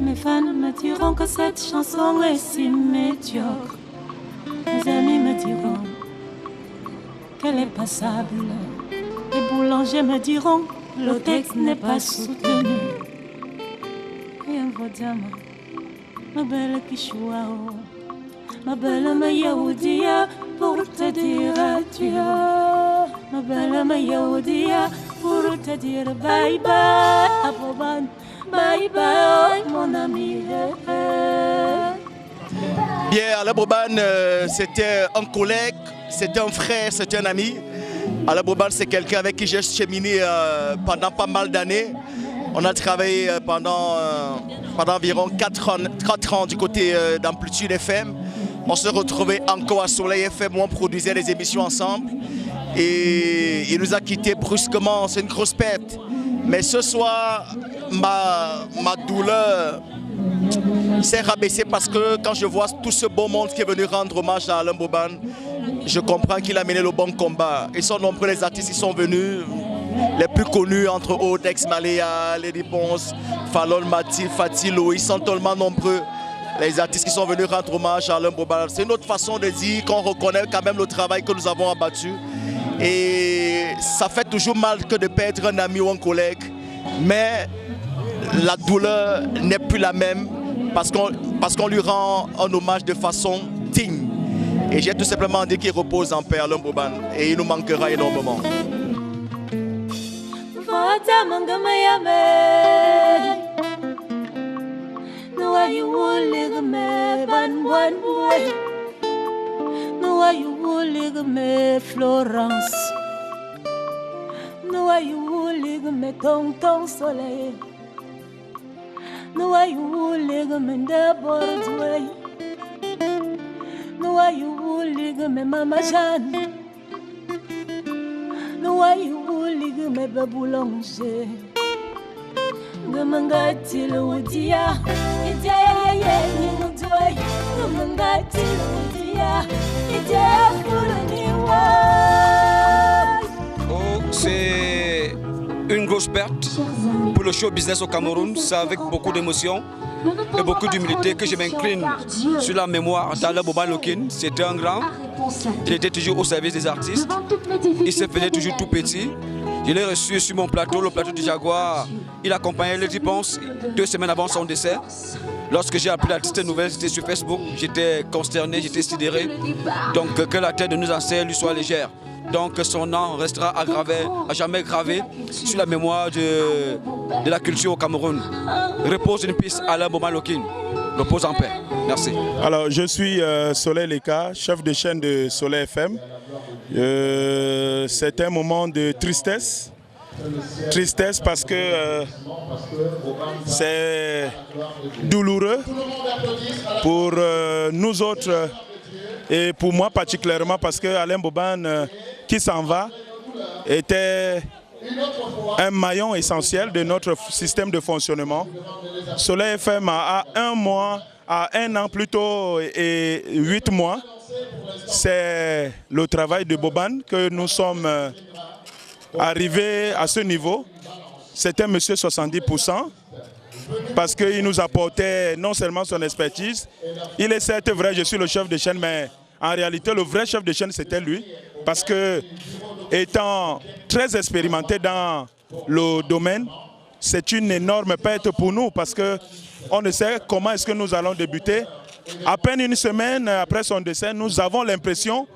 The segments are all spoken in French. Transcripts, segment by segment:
Mes fans me diront que cette chanson est si médiocre. Mes amis me diront qu'elle est passable. Les boulangers me diront le texte n'est pas soutenu. Et un vodama, ma belle Kishouao, ma belle Mayaoudia, pour te dire adieu. Ma belle Mayaoudia, pour te dire bye bye. Aboban, bye bye, mon ami. Bien, Alain Boban, c'était un collègue, c'était un frère, c'était un ami. Alain Boban, c'est quelqu'un avec qui j'ai cheminé pendant pas mal d'années. On a travaillé pendant environ 4 ans du côté d'Amplitude FM. On se retrouvait encore à Soleil FM où on produisait des émissions ensemble. Et il nous a quittés brusquement, c'est une grosse perte. Mais ce soir, ma douleur s'est rabaissée parce que quand je vois tout ce beau monde qui est venu rendre hommage à Alain Boban, je comprends qu'il a mené le bon combat. Ils sont nombreux les artistes qui sont venus, les plus connus entre autres, Ex Maléa, Lady Ponce, Fallon Mati, Fatilo, ils sont tellement nombreux. Les artistes qui sont venus rendre hommage à Alain Boban. C'est une autre façon de dire qu'on reconnaît quand même le travail que nous avons abattu. Et ça fait toujours mal que de perdre un ami ou un collègue. Mais la douleur n'est plus la même parce qu'on lui rend un hommage de façon digne. Et j'ai tout simplement dit qu'il repose en paix Alain Boban. Et il nous manquera énormément. Florence, nous ligame tonton soleil, nous ligame d'abord, nous ligame Mama Jeanne, nous ligame baboulanger. Gamangati l'oudia, idea y'inudoi, gamangati l'oudia, idea fourniwa. Oh, c'est une grosse perte pour le show business au Cameroun. C'est avec beaucoup d'émotion et beaucoup d'humilité que je m'incline sur la mémoire d'Alain Boban Lokin. C'était un grand. Il était toujours au service des artistes. Il se faisait toujours tout petit. Je l'ai reçu sur mon plateau, le plateau du Jaguar. Il accompagnait Lady Ponce 2 semaines avant son décès. Lorsque j'ai appris la triste nouvelle, c'était sur Facebook. J'étais consterné, j'étais sidéré. Donc que la tête de nos ancêtres lui soit légère. Donc son nom restera aggravé, à jamais gravé sur la mémoire de la culture au Cameroun. Repose une piste Alain Boban Lokin. Repose en paix. Merci. Alors je suis Soleil Leka, chef de chaîne de Soleil FM. C'est un moment de tristesse. Tristesse parce que c'est douloureux pour nous autres et pour moi particulièrement parce que Alain Boban qui s'en va était un maillon essentiel de notre système de fonctionnement. Soleil FM a 1 mois, à 1 an plutôt et 8 mois. C'est le travail de Boban que nous sommes arrivés à ce niveau. C'était monsieur 70% parce qu'il nous apportait non seulement son expertise. Il est certes vrai, je suis le chef de chaîne, mais en réalité le vrai chef de chaîne c'était lui. Parce que étant très expérimenté dans le domaine, c'est une énorme perte pour nous parce qu'on ne sait comment est-ce que nous allons débuter. À peine 1 semaine après son décès, nous avons l'impression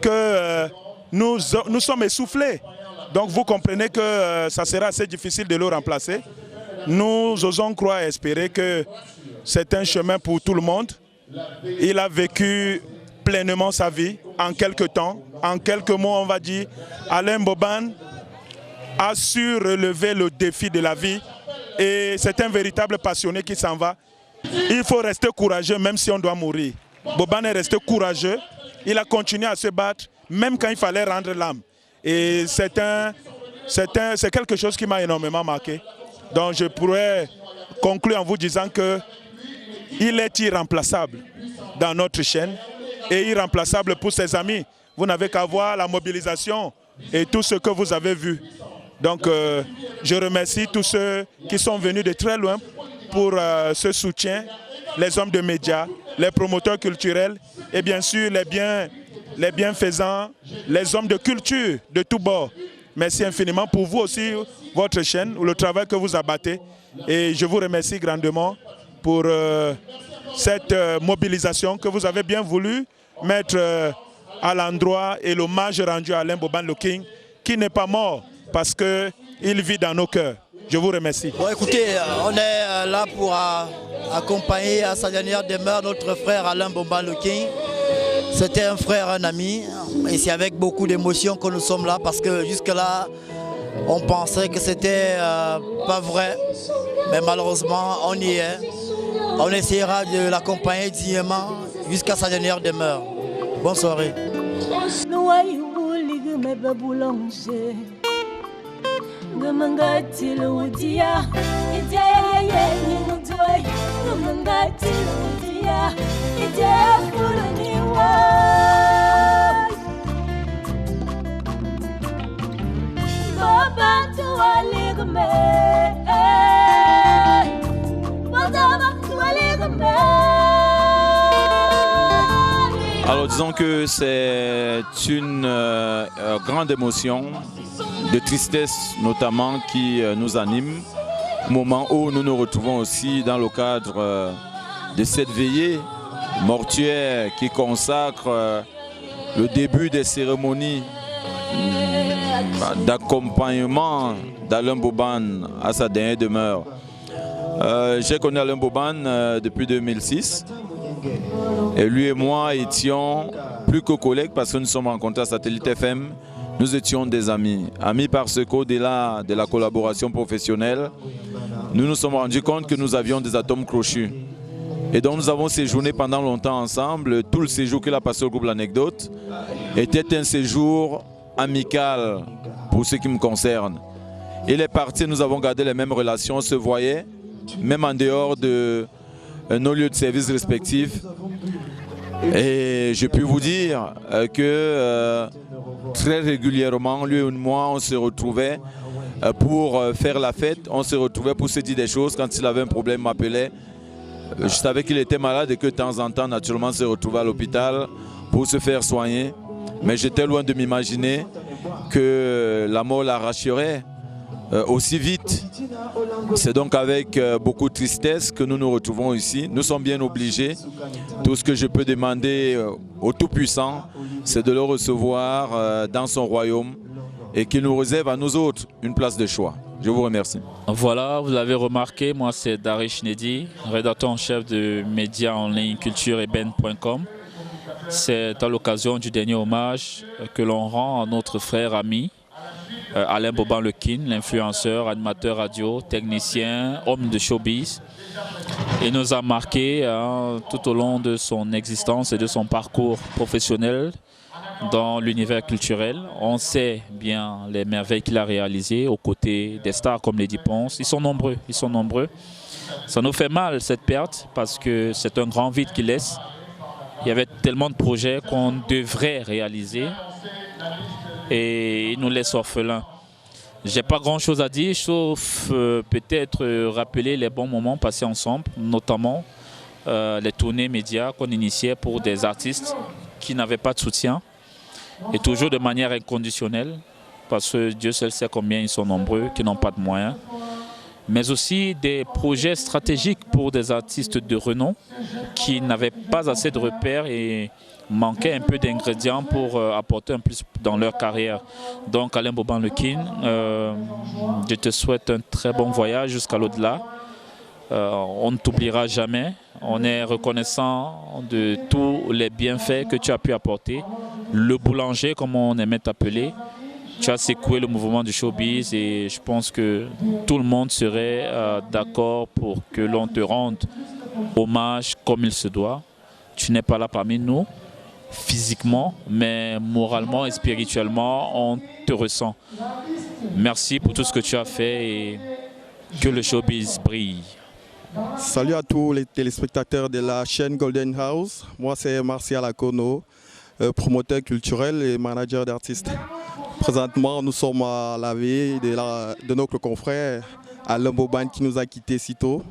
que nous sommes essoufflés. Donc vous comprenez que ça sera assez difficile de le remplacer. Nous osons croire et espérer que c'est un chemin pour tout le monde. Il a vécu pleinement sa vie en quelques temps, en quelques mots on va dire. Alain Boban a su relever le défi de la vie et c'est un véritable passionné qui s'en va. Il faut rester courageux même si on doit mourir. Boban est resté courageux, il a continué à se battre même quand il fallait rendre l'âme. Et c'est quelque chose qui m'a énormément marqué. Donc je pourrais conclure en vous disant qu'il est irremplaçable dans notre chaîne et irremplaçable pour ses amis. vous n'avez qu'à voir la mobilisation et tout ce que vous avez vu. Donc, je remercie tous ceux qui sont venus de très loin pour ce soutien, les hommes de médias, les promoteurs culturels et bien sûr les bienfaisants, les hommes de culture de tous bords. Merci infiniment pour vous aussi, votre chaîne, le travail que vous abattez. Et je vous remercie grandement pour cette mobilisation que vous avez bien voulu mettre à l'endroit et l'hommage rendu à Alain Boban Le King, qui n'est pas mort parce qu'il vit dans nos cœurs. Je vous remercie. Bon, écoutez, on est là pour accompagner à sa dernière demeure notre frère Alain Boban Le King. C'était un frère, un ami, et c'est avec beaucoup d'émotion que nous sommes là parce que jusque-là, on pensait que c'était pas vrai, mais malheureusement, on y est. On essaiera de l'accompagner dignement jusqu'à sa dernière demeure. Bonne soirée. Alors disons que c'est une grande émotion, de tristesse notamment, qui nous anime, au moment où nous nous retrouvons aussi dans le cadre de cette veillée mortuaire qui consacre le début des cérémonies d'accompagnement d'Alain Boban à sa dernière demeure. J'ai connu Alain Boban depuis 2006 et lui et moi étions plus que collègues parce que nous sommes rencontrés à Satellite FM. Nous étions des amis. Amis parce qu'au-delà de la collaboration professionnelle, nous nous sommes rendus compte que nous avions des atomes crochus. Et donc nous avons séjourné pendant longtemps ensemble. Tout le séjour qu'il a passé au groupe L'Anecdote était un séjour amical pour ce qui me concerne. Il est parti, nous avons gardé les mêmes relations, on se voyait, même en dehors de nos lieux de service respectifs. Et je peux vous dire que très régulièrement, lui et moi, on se retrouvait pour faire la fête, on se retrouvait pour se dire des choses. Quand il avait un problème, il m'appelait. Je savais qu'il était malade et que de temps en temps, naturellement, on se retrouvait à l'hôpital pour se faire soigner. Mais j'étais loin de m'imaginer que la mort l'arracherait aussi vite. C'est donc avec beaucoup de tristesse que nous nous retrouvons ici. Nous sommes bien obligés. Tout ce que je peux demander au Tout-Puissant, c'est de le recevoir dans son royaume et qu'il nous réserve à nous autres une place de choix. Je vous remercie. Voilà, vous l'avez remarqué, moi c'est Darish Nedi, rédacteur en chef de médias en ligne culture-eben.com. C'est à l'occasion du dernier hommage que l'on rend à notre frère ami Alain Boban Le King, l'influenceur, animateur radio, technicien, homme de showbiz. Il nous a marqué tout au long de son existence et de son parcours professionnel dans l'univers culturel. On sait bien les merveilles qu'il a réalisées aux côtés des stars comme Lady Ponce. Ils sont nombreux, ils sont nombreux. Ça nous fait mal cette perte parce que c'est un grand vide qu'il laisse. Il y avait tellement de projets qu'on devrait réaliser et il nous laisse orphelins. J'ai pas grand chose à dire sauf peut-être rappeler les bons moments passés ensemble, notamment les tournées médias qu'on initiait pour des artistes qui n'avaient pas de soutien et toujours de manière inconditionnelle parce que Dieu seul sait combien ils sont nombreux qui n'ont pas de moyens, mais aussi des projets stratégiques pour des artistes de renom qui n'avaient pas assez de repères et manquaient un peu d'ingrédients pour apporter un plus dans leur carrière. Donc Alain Boban Le King, je te souhaite un très bon voyage jusqu'à l'au-delà. On ne t'oubliera jamais. On est reconnaissant de tous les bienfaits que tu as pu apporter. Le boulanger, comme on aimait t'appeler, tu as secoué le mouvement du showbiz et je pense que tout le monde serait d'accord pour que l'on te rende hommage comme il se doit. Tu n'es pas là parmi nous physiquement, mais moralement et spirituellement, on te ressent. Merci pour tout ce que tu as fait et que le showbiz brille. Salut à tous les téléspectateurs de la chaîne Golden House. Moi, c'est Martial Akono. promoteur culturel et manager d'artistes. Présentement, nous sommes à la veille de notre confrère Alain Boban qui nous a quittés si tôt.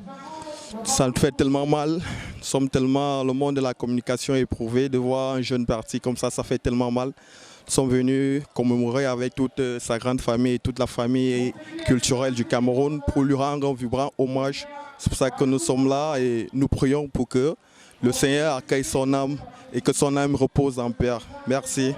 Ça nous fait tellement mal, nous sommes tellement, le monde de la communication éprouvé, de voir un jeune parti comme ça fait tellement mal. Nous sommes venus commémorer avec toute sa grande famille et toute la famille culturelle du Cameroun pour lui rendre un vibrant hommage. C'est pour ça que nous sommes là et nous prions pour que le Seigneur accueille son âme et que son âme repose en paix. Merci.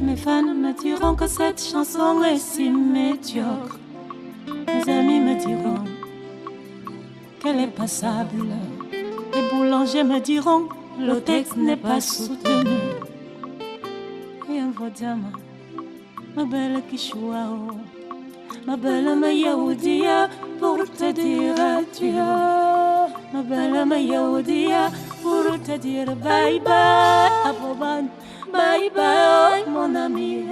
Mes fans me diront que cette chanson est si médiocre. Mes amis me diront qu'elle est passable. Les boulangers me diront le texte n'est pas soutenu. Et un vodama, ma belle Kishouao, ma belle Mayaoudia, pour te dire adieu. Ma belle Mayaoudia, pour te dire bye bye, Aboban, bye bye, mon ami.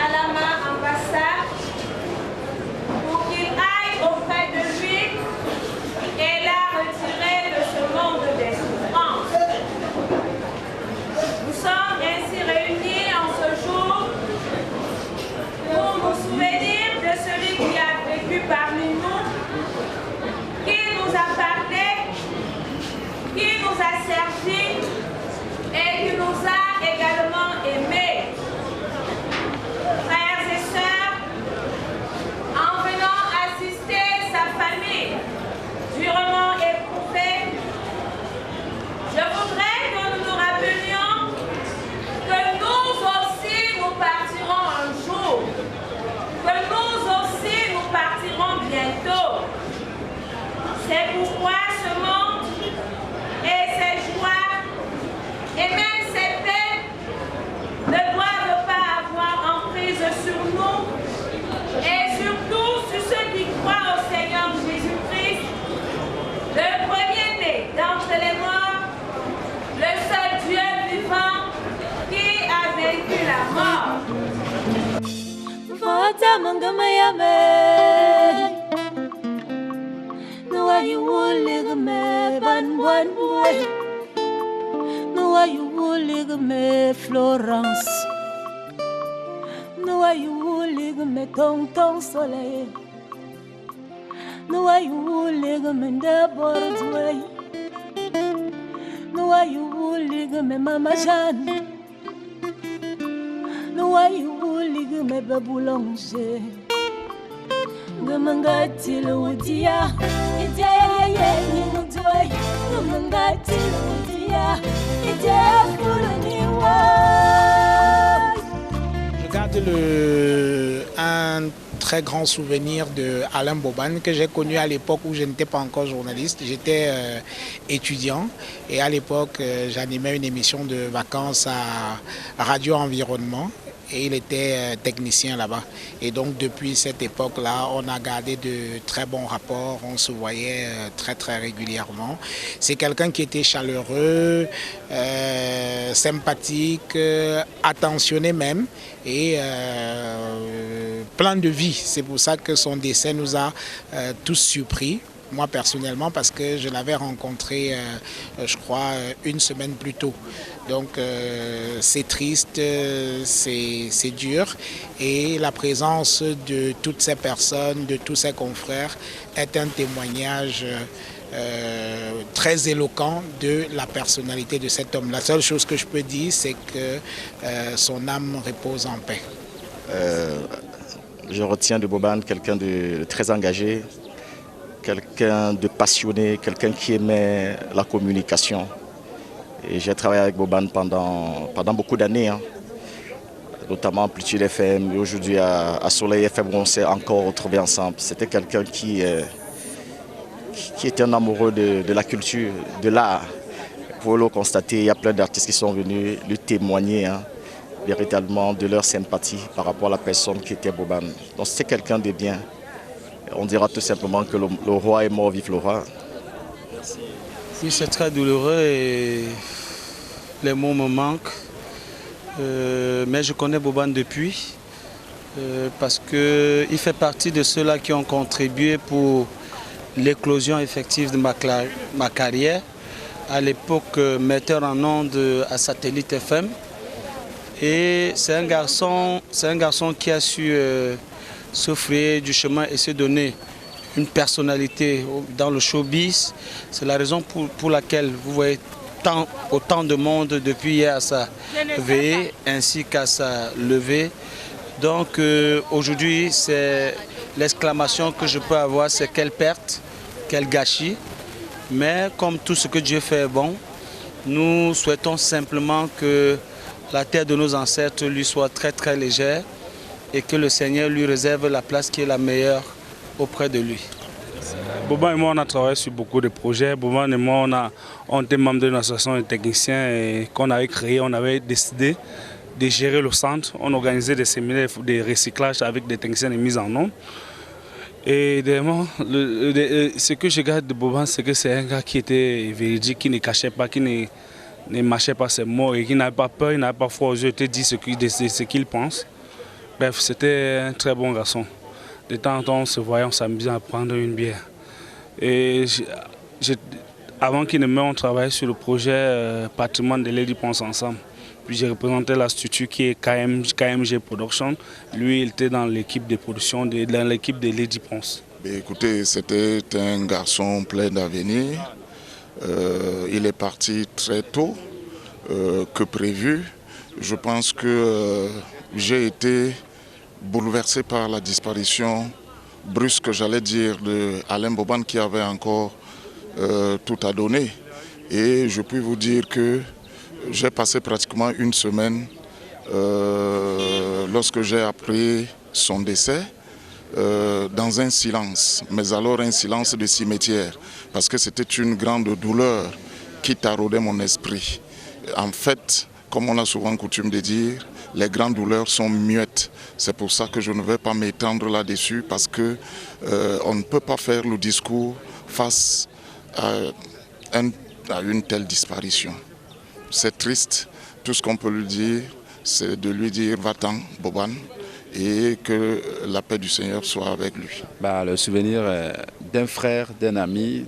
À la vécu la mort. Vota mangamayame. No you will live me ban one boy. No you will live me Florence. No you will live me Tonton Soleil. No you will live me the Bordeaux. No you will live me Mama Jeanne. No you will live me Baboulanger. Gamangati Loudia. Je garde un très grand souvenir de Alain Boban que j'ai connu à l'époque où je n'étais pas encore journaliste. J'étais étudiant et à l'époque j'animais une émission de vacances à Radio Environnement. Et il était technicien là-bas. Et donc depuis cette époque-là, on a gardé de très bons rapports, on se voyait très très régulièrement. C'est quelqu'un qui était chaleureux, sympathique, attentionné même et plein de vie. C'est pour ça que son décès nous a tous surpris. Moi personnellement, parce que je l'avais rencontré, je crois, une semaine plus tôt. Donc c'est triste, c'est dur. Et la présence de toutes ces personnes, de tous ces confrères, est un témoignage très éloquent de la personnalité de cet homme. La seule chose que je peux dire, c'est que son âme repose en paix. Je retiens de Boban quelqu'un de très engagé, quelqu'un de passionné, quelqu'un qui aimait la communication. Et j'ai travaillé avec Boban pendant beaucoup d'années, hein, notamment à Amplitude FM, et aujourd'hui à Soleil FM où on s'est encore retrouvés ensemble. C'était quelqu'un qui était un amoureux de la culture, de l'art. Vous pouvez le constater, il y a plein d'artistes qui sont venus lui témoigner, hein, véritablement de leur sympathie par rapport à la personne qui était Boban. Donc c'est quelqu'un de bien. On dira tout simplement que le roi est mort, vive le roi. Oui, c'est très douloureux et les mots me manquent. Mais je connais Boban depuis parce qu'il fait partie de ceux-là qui ont contribué pour l'éclosion effective de ma carrière. À l'époque, metteur en ondes à Satellite FM. Et c'est un garçon qui a su se frayer du chemin et se donner une personnalité dans le showbiz. C'est la raison pour laquelle vous voyez autant de monde depuis hier à sa veillée ainsi qu'à sa levée. Donc aujourd'hui, c'est l'exclamation que je peux avoir, c'est quelle perte, quel gâchis. Mais comme tout ce que Dieu fait est bon, nous souhaitons simplement que la terre de nos ancêtres lui soit très très légère et que le Seigneur lui réserve la place qui est la meilleure auprès de lui. Boban et moi, on a travaillé sur beaucoup de projets. Boban et moi, on était membres d'une association de techniciens et qu'on avait créé, on avait décidé de gérer le centre. On organisait des séminaires de recyclage avec des techniciens de mise en onde. Et ce que je garde de Boban, c'est que c'est un gars qui était véridique, qui ne cachait pas, qui ne mâchait pas ses mots et qui n'avait pas peur, il n'avait pas froid aux yeux, il te dit ce qu'il pense. Bref, c'était un très bon garçon. De temps en temps, on se voyait, on s'amusait à prendre une bière. Et avant qu'il ne meure, on travaillait sur le projet patrimoine de Lady Ponce ensemble. Puis j'ai représenté la structure qui est KMG Production. Lui, il était dans l'équipe de production, dans l'équipe de Lady Ponce. Écoutez, c'était un garçon plein d'avenir. Il est parti très tôt que prévu. Je pense que j'ai été bouleversé par la disparition brusque, j'allais dire, d'Alain Boban qui avait encore tout à donner. Et je puis vous dire que j'ai passé pratiquement une semaine lorsque j'ai appris son décès dans un silence, mais alors un silence de cimetière, parce que c'était une grande douleur qui taraudait mon esprit. En fait, comme on a souvent coutume de dire, les grandes douleurs sont muettes. C'est pour ça que je ne vais pas m'étendre là-dessus, parce qu'on ne peut pas faire le discours face à une telle disparition. C'est triste, tout ce qu'on peut lui dire, c'est de lui dire va-t'en, Boban, et que la paix du Seigneur soit avec lui. Le souvenir d'un frère, d'un ami,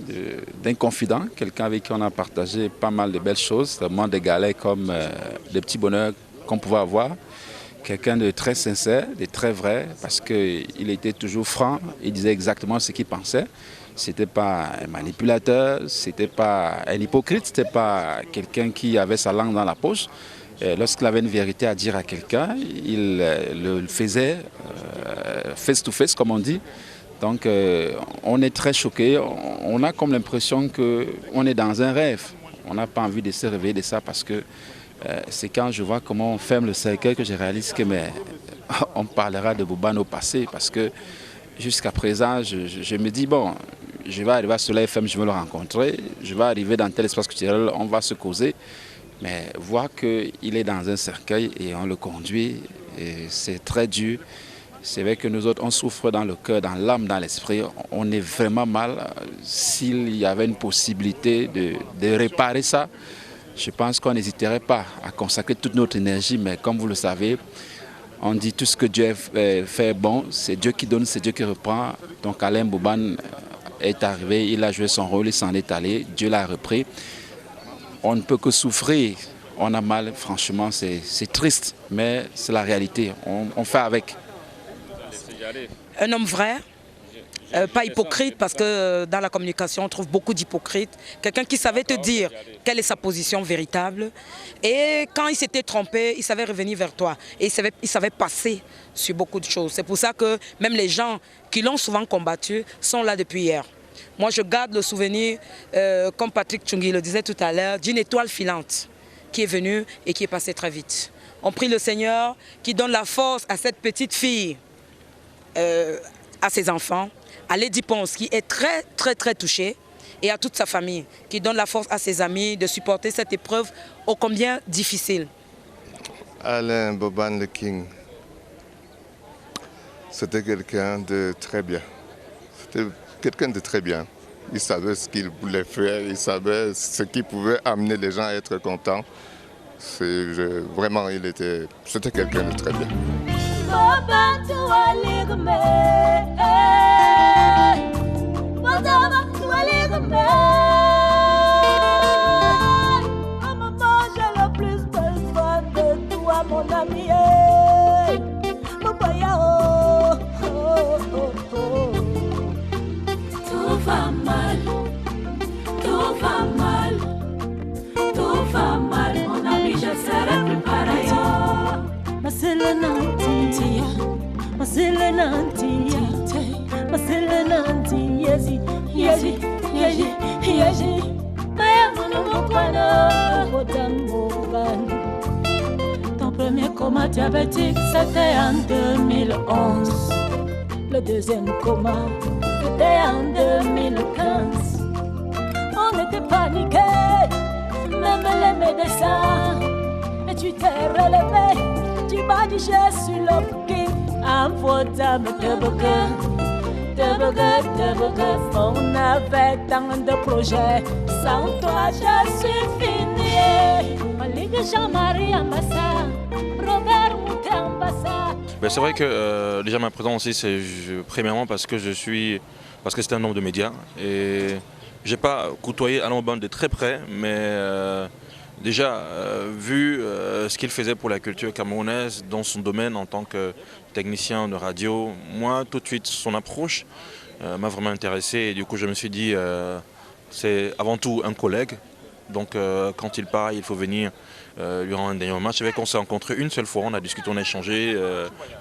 d'un confident, quelqu'un avec qui on a partagé pas mal de belles choses, vraiment des galets comme des petits bonheurs qu'on pouvait avoir. Quelqu'un de très sincère, de très vrai, parce qu'il était toujours franc, il disait exactement ce qu'il pensait. C'était pas un manipulateur, c'était pas un hypocrite, c'était pas quelqu'un qui avait sa langue dans la poche. Lorsqu'il avait une vérité à dire à quelqu'un, il le faisait face to face, comme on dit. Donc on est très choqués, on a comme l'impression qu'on est dans un rêve. On n'a pas envie de se réveiller de ça parce que c'est quand je vois comment on ferme le cercueil que je réalise que on parlera de Boban au passé, parce que jusqu'à présent, je me dis, bon, je vais arriver à Soleil FM, je vais le rencontrer, je vais arriver dans tel espace culturel, on va se causer, mais voir qu'il est dans un cercueil et on le conduit, c'est très dur. C'est vrai que nous autres, on souffre dans le cœur, dans l'âme, dans l'esprit, on est vraiment mal. S'il y avait une possibilité de réparer ça, je pense qu'on n'hésiterait pas à consacrer toute notre énergie, mais comme vous le savez, on dit tout ce que Dieu fait bon, c'est Dieu qui donne, c'est Dieu qui reprend. Donc Alain Boban est arrivé, il a joué son rôle, il s'en est allé, Dieu l'a repris. On ne peut que souffrir, on a mal, franchement, c'est triste, mais c'est la réalité, on fait avec. Un homme vrai. Pas hypocrite, parce que dans la communication on trouve beaucoup d'hypocrites. Quelqu'un qui savait te dire quelle est sa position véritable, et quand il s'était trompé, il savait revenir vers toi et il savait passer sur beaucoup de choses. C'est pour ça que même les gens qui l'ont souvent combattu sont là depuis hier. Moi je garde le souvenir, comme Patrick Tchungui le disait tout à l'heure, d'une étoile filante qui est venue et qui est passée très vite. On prie le Seigneur qui donne la force à cette petite fille, à ses enfants, à Lady Ponce qui est très très très touchée, et à toute sa famille qui donne la force à ses amis de supporter cette épreuve ô combien difficile. Alain Boban le King, c'était quelqu'un de très bien. C'était quelqu'un de très bien. Il savait ce qu'il voulait faire, il savait ce qui pouvait amener les gens à être contents. Vraiment, c'était quelqu'un de très bien. J'ai le plus besoin de toi, mon ami. Tout va mal, tout va mal, tout va mal, mon ami, je serai plus pareil. Mais c'est le nanti, mais c'est le nanti, mais c'est le nanti, yezi, maya mon mokwano, ton premier coma diabétique c'était en 2011, le deuxième coma c'était en 2015. On était paniqués, même les médecins, et tu t'es relevé, tu m'as dit je suis le king, envoie-moi de bugger, on avait tant de projets, sans toi je suis fini. Olivier Jean-Marie Ambassa, Robert Moutet Ambassa. C'est vrai que déjà ma présence ici, c'est premièrement parce que c'est un homme de médias, et j'ai pas côtoyé Alain Boban de très près, mais déjà vu ce qu'il faisait pour la culture camerounaise dans son domaine en tant que technicien de radio, moi tout de suite son approche m'a vraiment intéressé, et du coup je me suis dit c'est avant tout un collègue, donc quand il part il faut venir lui rendre un dernier hommage. C'est vrai qu'on s'est rencontrés une seule fois, on a discuté, on a échangé,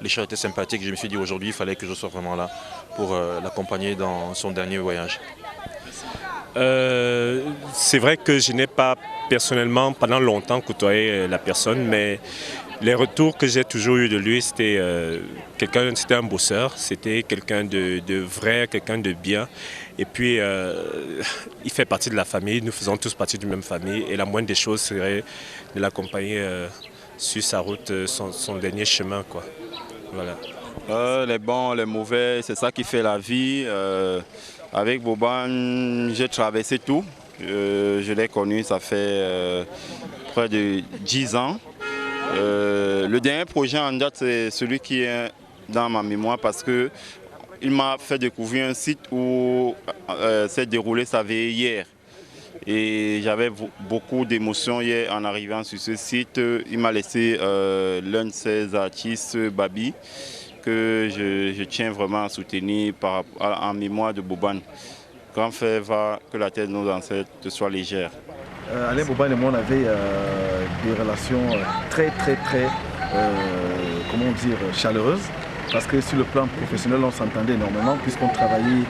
les choses étaient sympathiques, je me suis dit aujourd'hui il fallait que je sois vraiment là pour l'accompagner dans son dernier voyage. C'est vrai que je n'ai pas personnellement pendant longtemps côtoyé la personne, mais les retours que j'ai toujours eu de lui, c'était un bosseur, c'était quelqu'un de vrai, quelqu'un de bien. Et puis il fait partie de la famille, nous faisons tous partie d'une même famille, et la moindre des choses serait de l'accompagner sur sa route, son dernier chemin, quoi. Voilà. Les bons, les mauvais, c'est ça qui fait la vie. Avec Boban, j'ai traversé tout. Je l'ai connu, ça fait près de 10 ans. Le dernier projet en date, c'est celui qui est dans ma mémoire parce que il m'a fait découvrir un site où s'est déroulé sa veille hier. Et j'avais beaucoup d'émotions hier en arrivant sur ce site. Il m'a laissé l'un de ses artistes, Babi, que je tiens vraiment à soutenir en mémoire de Boban. Grand frère va, que la tête de nos ancêtres soit légère. Alain Boban et moi, on avait des relations très comment dire, chaleureuses. Parce que sur le plan professionnel, on s'entendait énormément puisqu'on travaillait,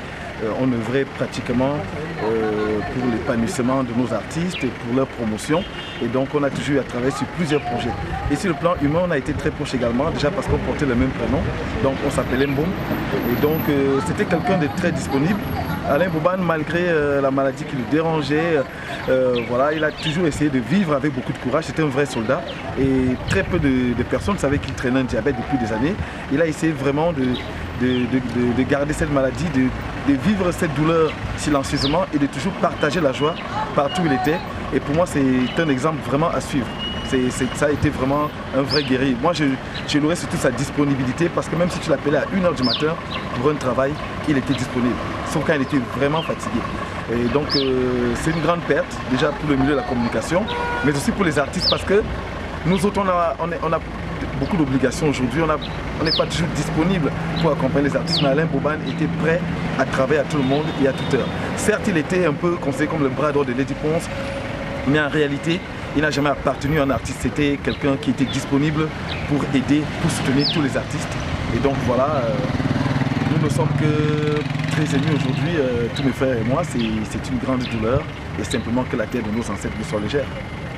on œuvrait pratiquement pour l'épanouissement de nos artistes et pour leur promotion. Et donc on a toujours eu à travailler sur plusieurs projets. Et sur le plan humain, on a été très proches également, déjà parce qu'on portait le même prénom. Donc on s'appelait Mboum. Et donc c'était quelqu'un de très disponible. Alain Boban, malgré la maladie qui le dérangeait, voilà, il a toujours essayé de vivre avec beaucoup de courage. C'était un vrai soldat. Et très peu de personnes savaient qu'il traînait un diabète depuis des années. Il a essayé vraiment de garder cette maladie, de vivre cette douleur silencieusement et de toujours partager la joie partout où il était. Et pour moi, c'est un exemple vraiment à suivre. Ça a été vraiment un vrai guerrier. Moi, je louais surtout sa disponibilité parce que même si tu l'appelais à 1h du matin pour un travail, il était disponible. Sauf quand il était vraiment fatigué. Et donc, c'est une grande perte, déjà pour le milieu de la communication, mais aussi pour les artistes parce que nous autres, on a beaucoup d'obligations aujourd'hui. On n'est pas toujours disponible pour accompagner les artistes, mais Alain Boban était prêt à travailler à tout le monde et à toute heure. Certes, il était un peu considéré comme le bras droit de Lady Ponce, mais en réalité, il n'a jamais appartenu à un artiste. C'était quelqu'un qui était disponible pour aider, pour soutenir tous les artistes. Et donc voilà, nous ne sommes que très émus aujourd'hui, tous mes frères et moi. C'est une grande douleur et simplement que la terre de nos ancêtres nous soit légère.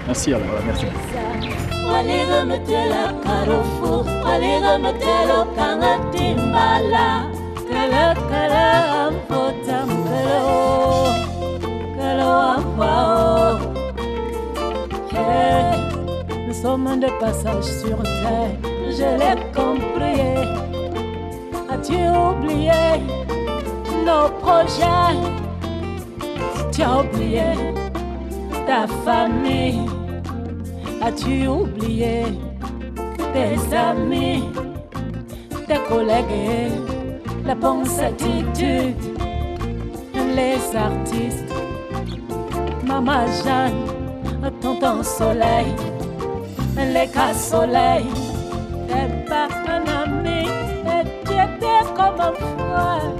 Merci alors, voilà, merci. Nous sommes de passage sur terre, je l'ai compris. As-tu oublié nos projets? Tu as oublié ta famille? As-tu oublié tes amis, tes collègues, la bonne attitude, les artistes, Maman Jeanne, Tonton Soleil, les cas soleil, t'es pas un ami, et tu étais comme un frère,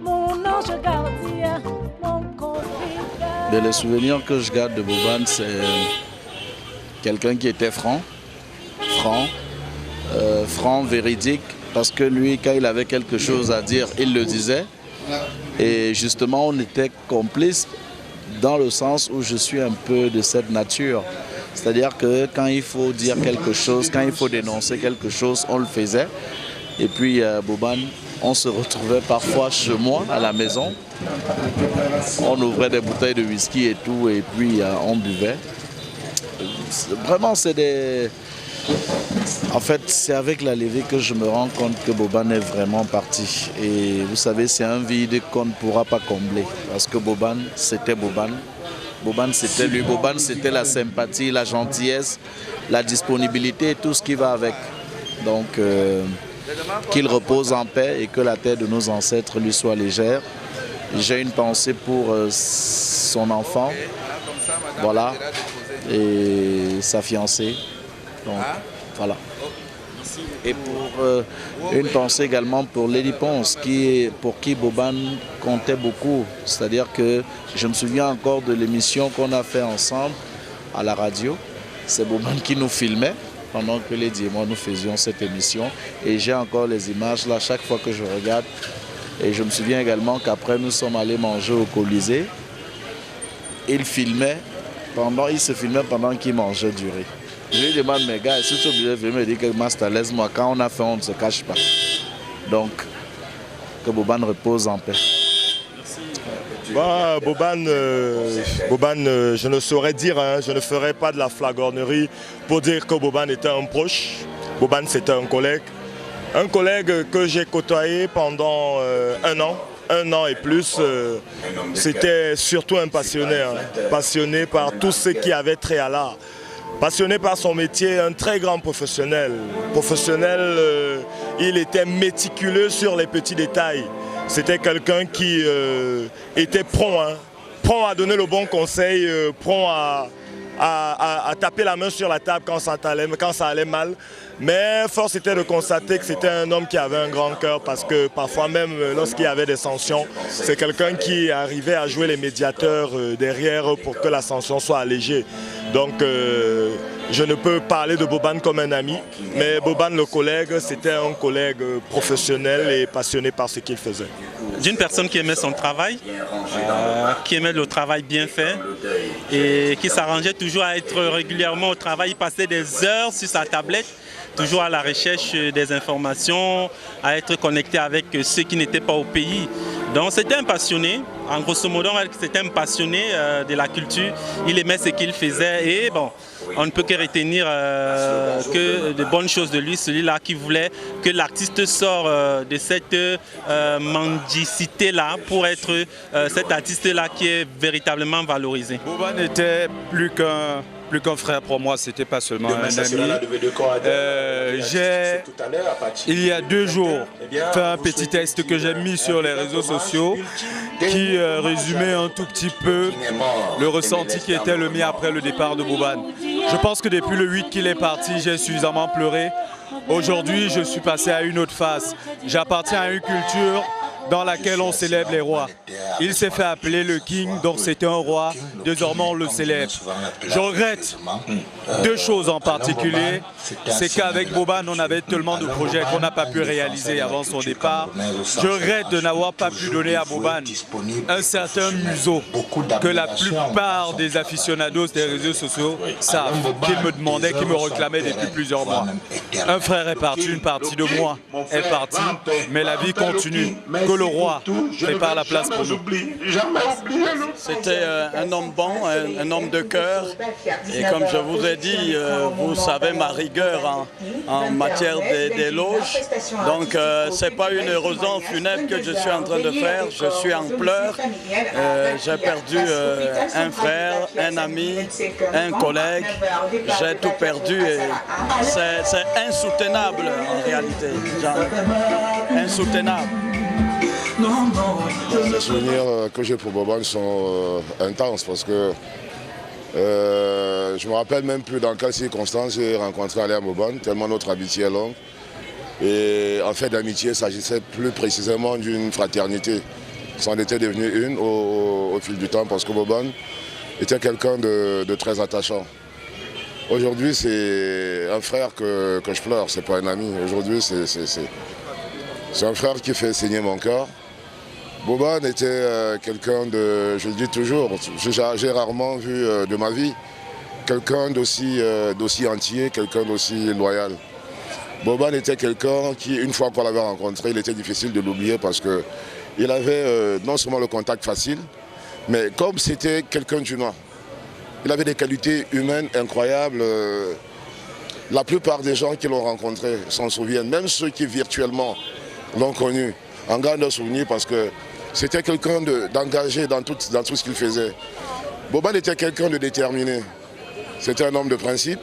mon ange gardien, mon confident. Les souvenirs que je garde de Boban, c'est quelqu'un qui était franc, véridique, parce que lui, quand il avait quelque chose à dire, il le disait. Et justement, on était complices dans le sens où je suis un peu de cette nature. C'est-à-dire que quand il faut dire quelque chose, quand il faut dénoncer quelque chose, on le faisait. Et puis Boban, on se retrouvait parfois chez moi, à la maison. On ouvrait des bouteilles de whisky et tout, et puis on buvait. Vraiment, c'est des... En fait, c'est avec la levée que je me rends compte que Boban est vraiment parti. Et vous savez, c'est un vide qu'on ne pourra pas combler. Parce que Boban, c'était Boban. Boban, c'était lui. Boban, c'était la sympathie, la gentillesse, la disponibilité et tout ce qui va avec. Donc, qu'il repose en paix et que la terre de nos ancêtres lui soit légère. J'ai une pensée pour son enfant, voilà, et sa fiancée. Donc, voilà. Et pour une pensée également pour Lady Ponce, pour qui Boban comptait beaucoup. C'est-à-dire que je me souviens encore de l'émission qu'on a fait ensemble à la radio. C'est Boban qui nous filmait pendant que Lady et moi nous faisions cette émission. Et j'ai encore les images là chaque fois que je regarde. Et je me souviens également qu'après nous sommes allés manger au Colisée. Il se filmait pendant qu'il mangeait du riz. Je lui demande, mes gars, si tu es obligé de filmer, il dit que Master, laisse-moi. Quand on a fait, on ne se cache pas. Donc, que Boban repose en paix. Bah, Boban, je ne saurais dire, hein, je ne ferai pas de la flagornerie pour dire que Boban était un proche. Boban, c'était un collègue. Un collègue que j'ai côtoyé pendant un an et plus. C'était surtout un passionné, hein, passionné par tout ce qui avait trait à l'art. Passionné par son métier, un très grand professionnel. Il était méticuleux sur les petits détails. C'était quelqu'un qui était prompt à donner le bon conseil, prompt à taper la main sur la table quand ça allait mal. Mais force était de constater que c'était un homme qui avait un grand cœur parce que parfois même lorsqu'il y avait des sanctions, c'est quelqu'un qui arrivait à jouer les médiateurs derrière pour que la sanction soit allégée. Donc je ne peux parler de Boban comme un ami, mais Boban le collègue, c'était un collègue professionnel et passionné par ce qu'il faisait. D'une personne qui aimait son travail, qui aimait le travail bien fait et qui s'arrangeait toujours à être régulièrement au travail. Il passait des heures sur sa tablette, toujours à la recherche des informations, à être connecté avec ceux qui n'étaient pas au pays. Donc c'était un passionné, en grosso modo c'était un passionné de la culture, il aimait ce qu'il faisait et bon, on ne peut que retenir que de bonnes choses de lui, celui-là qui voulait que l'artiste sorte de cette mendicité-là pour être cet artiste-là qui est véritablement valorisé. Boban n'était plus qu'un frère pour moi, c'était pas seulement un ami. Il y a 2 jours, fait un petit texte que j'ai mis sur les réseaux sociaux qui résumait un tout petit peu le ressenti qui était le mien après le départ de Boban. Je pense que depuis le 8 qu'il est parti, j'ai suffisamment pleuré. Aujourd'hui, je suis passé à une autre phase. J'appartiens à une culture dans laquelle on célèbre les rois. Il s'est fait appeler le King, donc c'était un roi. Désormais, on le célèbre. Je regrette 2 choses en particulier. C'est qu'avec Boban, on avait tellement de projets qu'on n'a pas pu réaliser avant son départ. Je regrette de n'avoir pas pu donner à Boban un certain museau que la plupart des aficionados des réseaux sociaux savent, qu'ils me demandaient, qu'ils me réclamaient depuis plusieurs mois. Un frère est parti, une partie de moi est partie, mais la vie continue. Que le roi prépare la place pour nous. C'était un homme bon, un homme de cœur. Et comme je vous ai dit, vous savez ma rigueur en matière des loges. Donc ce n'est pas une érosion funèbre que je suis en train de faire. Je suis en pleurs. J'ai perdu un frère, un ami, un collègue. J'ai tout perdu. C'est insoutenable en réalité. Insoutenable. Les souvenirs que j'ai pour Boban sont intenses parce que je ne me rappelle même plus dans quelles circonstances j'ai rencontré Alain Boban, tellement notre amitié est longue. Et en fait d'amitié, il s'agissait plus précisément d'une fraternité. Ça en était devenu une au fil du temps parce que Boban était quelqu'un de très attachant. Aujourd'hui, c'est un frère que je pleure, c'est pas un ami. Aujourd'hui, c'est un frère qui fait saigner mon cœur. Boban était quelqu'un de, je le dis toujours, j'ai rarement vu de ma vie quelqu'un d'aussi entier, quelqu'un d'aussi loyal. Boban était quelqu'un qui, une fois qu'on l'avait rencontré, il était difficile de l'oublier parce qu'il avait non seulement le contact facile, mais comme c'était quelqu'un d'humain. Il avait des qualités humaines incroyables. La plupart des gens qui l'ont rencontré s'en souviennent, même ceux qui virtuellement l'ont connu, en gardent souvenir parce que c'était quelqu'un d'engagé dans tout ce qu'il faisait. Boban était quelqu'un de déterminé. C'était un homme de principe,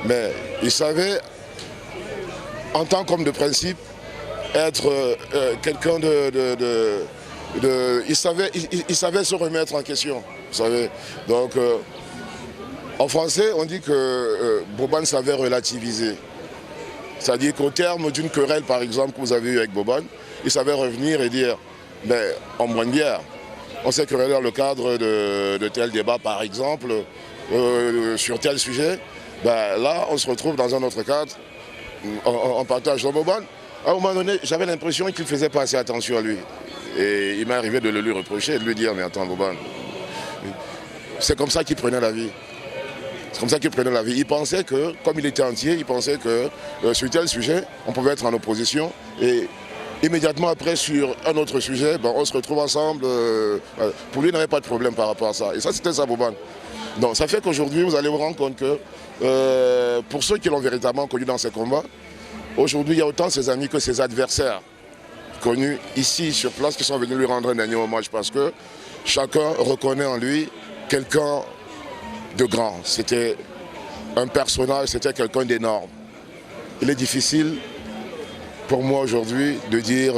mais il savait, en tant qu'homme de principe, être quelqu'un il savait se remettre en question. Vous savez. Donc, en français, on dit que Boban savait relativiser. C'est-à-dire qu'au terme d'une querelle, par exemple, que vous avez eue avec Boban, il savait revenir et dire mais on boit une bière. On s'est querellé dans le cadre de tel débat, par exemple, sur tel sujet. Ben, là, on se retrouve dans un autre cadre, on partage. Donc Boban, à un moment donné, j'avais l'impression qu'il ne faisait pas assez attention à lui. Et il m'est arrivé de le lui reprocher, de lui dire, mais attends Boban, c'est comme ça qu'il prenait la vie. C'est comme ça qu'il prenait la vie. Il pensait que, comme il était entier, il pensait que sur tel sujet, on pouvait être en opposition. Et immédiatement après, sur un autre sujet, ben, on se retrouve ensemble. Pour lui, il n'avait pas de problème par rapport à ça. Et ça, c'était ça, Boban. Donc, ça fait qu'aujourd'hui, vous allez vous rendre compte que, pour ceux qui l'ont véritablement connu dans ces combats, aujourd'hui, il y a autant ses amis que ses adversaires connus ici, sur place, qui sont venus lui rendre un dernier hommage parce que chacun reconnaît en lui quelqu'un de grand. C'était un personnage, c'était quelqu'un d'énorme. Il est difficile pour moi aujourd'hui de dire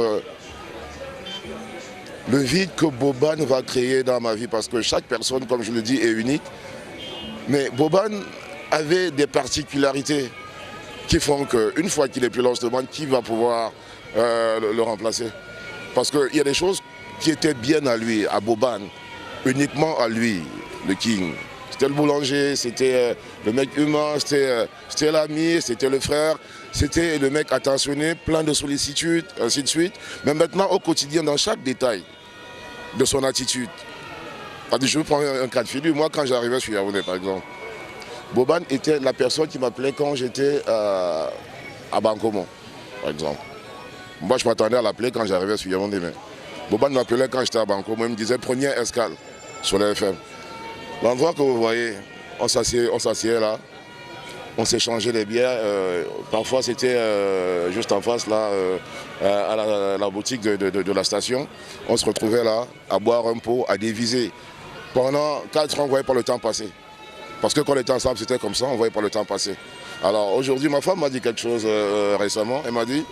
le vide que Boban va créer dans ma vie, parce que chaque personne, comme je le dis, est unique. Mais Boban avait des particularités qui font qu'une fois qu'il est plus là, on se demande qui va pouvoir le remplacer. Parce qu'il y a des choses qui étaient bien à lui, à Boban, uniquement à lui, le King. C'était le boulanger, c'était le mec humain, c'était l'ami, c'était le frère, c'était le mec attentionné, plein de sollicitude, ainsi de suite. Mais maintenant, au quotidien, dans chaque détail de son attitude. Je vais prendre un cas de figure. Moi, quand j'arrivais sur Yaoundé, par exemple, Boban était la personne qui m'appelait quand j'étais à Bancomo, par exemple. Moi, je m'attendais à l'appeler quand j'arrivais sur Yaoundé. Mais Boban m'appelait quand j'étais à Bancomo. Il me disait première escale sur la FM. L'endroit que vous voyez, on s'assied là, on s'échangeait les bières. Parfois, c'était juste en face, là, à la boutique de la station. On se retrouvait là, à boire un pot, à déviser. Pendant 4 ans, on ne voyait pas le temps passer. Parce que quand on était ensemble, c'était comme ça, on ne voyait pas le temps passer. Alors aujourd'hui, ma femme m'a dit quelque chose récemment. Elle m'a dit,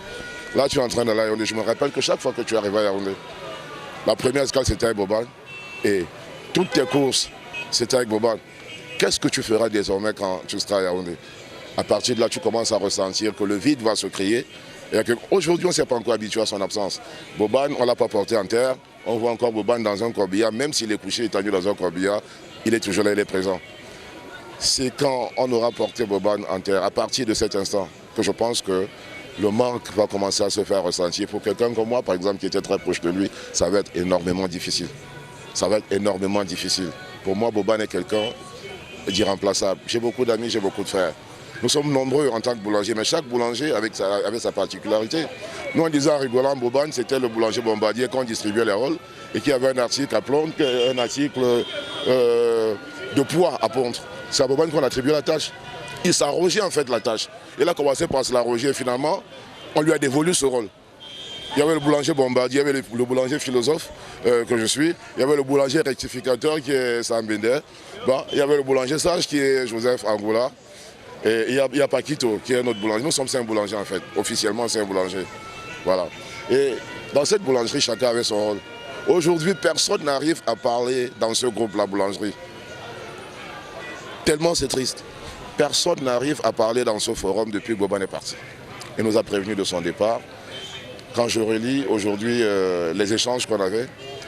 là, tu es en train d'aller à Yaoundé. Je me rappelle que chaque fois que tu arrives à Yaoundé, la première escale, c'était avec Boban. Et toutes tes courses, c'était avec Boban. Qu'est-ce que tu feras désormais quand tu seras à Yaoundé? À partir de là, tu commences à ressentir que le vide va se créer. Et qu'aujourd'hui, on ne s'est pas encore habitué à son absence. Boban, on ne l'a pas porté en terre. On voit encore Boban dans un corbillard. Même s'il est couché étendu dans un corbillard, il est toujours là, il est présent. C'est quand on aura porté Boban en terre, à partir de cet instant, que je pense que le manque va commencer à se faire ressentir. Pour quelqu'un comme moi, par exemple, qui était très proche de lui, ça va être énormément difficile. Ça va être énormément difficile. Pour moi, Boban est quelqu'un d'irremplaçable. J'ai beaucoup d'amis, j'ai beaucoup de frères. Nous sommes nombreux en tant que boulanger, mais chaque boulanger avait sa particularité. Nous, on disait en rigolant, Boban, c'était le boulanger bombardier qu'on distribuait les rôles et qui avait un article à pondre, un article de poids à pondre. C'est à Boban qu'on attribuait la tâche. Il s'arrogeait en fait la tâche. Il a commencé par se l'arroger et finalement, on lui a dévolu ce rôle. Il y avait le boulanger bombardier, il y avait le boulanger philosophe que je suis, il y avait le boulanger rectificateur qui est Sam Bender, il y avait le boulanger sage qui est Joseph Angoula, et il y a Paquito qui est notre boulanger. Nous sommes 5 boulangers en fait, officiellement 5 boulangers. Voilà. Et dans cette boulangerie, chacun avait son rôle. Aujourd'hui, personne n'arrive à parler dans ce groupe, la boulangerie. Tellement c'est triste. Personne n'arrive à parler dans ce forum depuis que Boban est parti. Il nous a prévenus de son départ. Quand je relis aujourd'hui les échanges qu'on avait,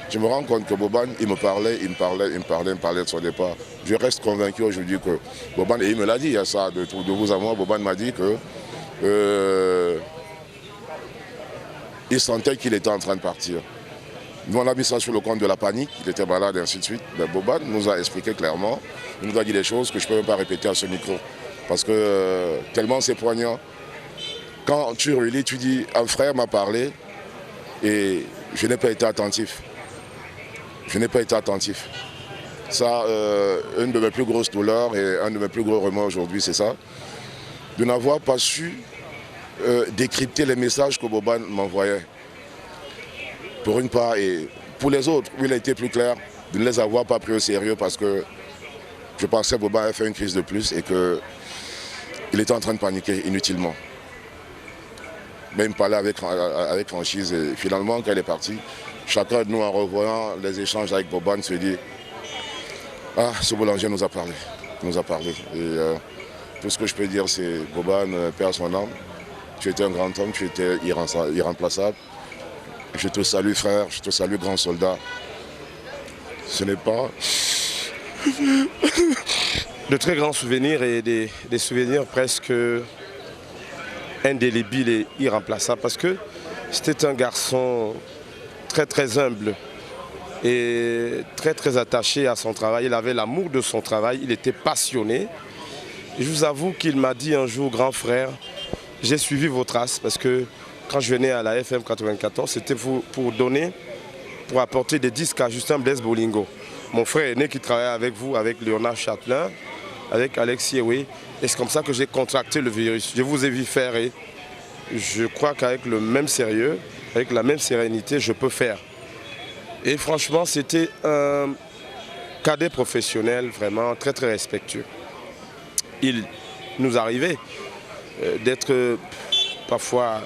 je me rends compte que Boban, il me parlait de son départ. Je reste convaincu aujourd'hui que Boban, et il me l'a dit, il y a ça de vous à moi, Boban m'a dit que il sentait qu'il était en train de partir. Nous, on a mis ça sur le compte de la panique, il était malade et ainsi de suite. Mais Boban nous a expliqué clairement, il nous a dit des choses que je ne peux même pas répéter à ce micro. Parce que tellement c'est poignant. Quand tu relis, tu dis, un frère m'a parlé et je n'ai pas été attentif. Je n'ai pas été attentif. Ça, une de mes plus grosses douleurs et un de mes plus gros remords aujourd'hui, c'est ça. De n'avoir pas su décrypter les messages que Boban m'envoyait. Pour une part, et pour les autres, où il a été plus clair, de ne les avoir pas pris au sérieux parce que je pensais que Boban avait fait une crise de plus et qu'il était en train de paniquer inutilement. Mais il me parlait avec franchise et finalement, quand il est parti, chacun de nous, en revoyant les échanges avec Boban, se dit « Ah, ce boulanger nous a parlé. Et tout ce que je peux dire, c'est Boban, père son âme, tu étais un grand homme, tu étais irremplaçable. Je te salue frère, je te salue grand soldat. Ce n'est pas de très grands souvenirs et des souvenirs presque indélébiles et irremplaçables parce que c'était un garçon très humble et très attaché à son travail. Il avait l'amour de son travail, il était passionné. Et je vous avoue qu'il m'a dit un jour, grand frère, j'ai suivi vos traces parce que quand je venais à la FM 94, c'était pour apporter des disques à Justin Blaise Bolingo. Mon frère aîné qui travaillait avec vous, avec Léonard Châtelain, avec Alexis Ewe. Et c'est comme ça que j'ai contracté le virus. Je vous ai vu faire et je crois qu'avec le même sérieux, avec la même sérénité, je peux faire. Et franchement, c'était un cadet professionnel vraiment très respectueux. Il nous arrivait d'être parfois